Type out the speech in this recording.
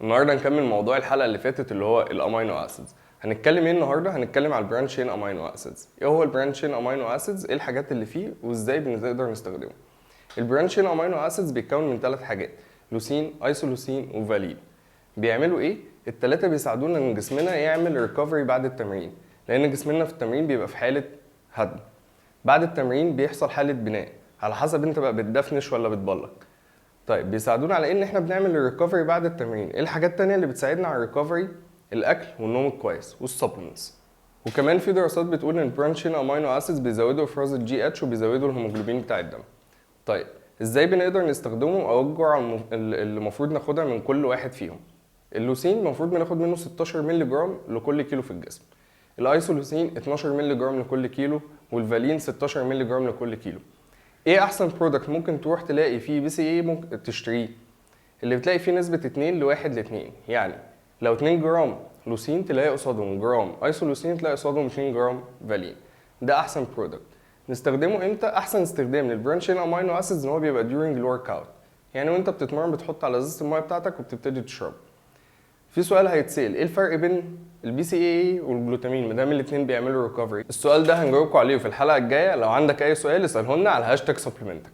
النهارده هنكمل موضوع الحلقه اللي فاتت اللي هو الامينو اسيدز. هنتكلم ايه النهارده؟ هنتكلم على البرانش تشين امينو اسيدز. ايه هو البرانش تشين امينو اسيدز؟ ايه الحاجات اللي فيه وازاي بنقدر نستخدمه؟ البرانش تشين امينو اسيدز بيتكون من 3 حاجات: لوسين، ايسولوسين، وفالين. بيعملوا ايه؟ الثلاثه بيساعدونا ان جسمنا يعمل ريكفري بعد التمرين، لان جسمنا في التمرين بيبقى في حاله هدم. بعد التمرين بيحصل حاله بناء، على حسب انت بقى بتدفنش ولا بتبلك. طيب بيساعدونا على ان احنا بنعمل الريكفري بعد التمرين. ايه الحاجات التانية اللي بتساعدنا على الريكفري؟ الاكل والنوم الكويس والسبلمنتس. وكمان في دراسات بتقول ان البرانشين امينو اسيدز بيزودوا افراز الجي اتش وبيزودوا الهيموجلوبين بتاع الدم. طيب ازاي بنقدر نستخدمه او الجرعه اللي المفروض ناخدها من كل واحد فيهم؟ اللوسين المفروض بناخد منه 16 مللي جرام لكل كيلو في الجسم. الايسولوسين 12 مللي جرام لكل كيلو، والفالين 16 مللي جرام لكل كيلو. ايه احسن برودكت ممكن تروح تلاقي فيه بي سي ايه ممكن تشتريه؟ اللي بتلاقي فيه نسبة 2 لواحد ل2. يعني لو 2 جرام لوسين تلاقي قصادهم جرام ايسولوسين، تلاقي قصادهم 2 جرام فالين. ده احسن برودكت. نستخدمه امتى؟ احسن استخدام للبرانشين امينو اسيدز ان هو بيبقى during الورك اوت. يعني وانت بتتمرن بتحط على ازازة الميه بتاعتك وبتبتدي تشرب. في سؤال هيتسال: ايه الفرق بين البي سي اي والجلوتامين ما دام الاثنين بيعملوا ريكفري؟ السؤال ده هنجاوبكم عليه في الحلقه الجايه. لو عندك اي سؤال اساله لنا على هاشتاج سبلمنتك.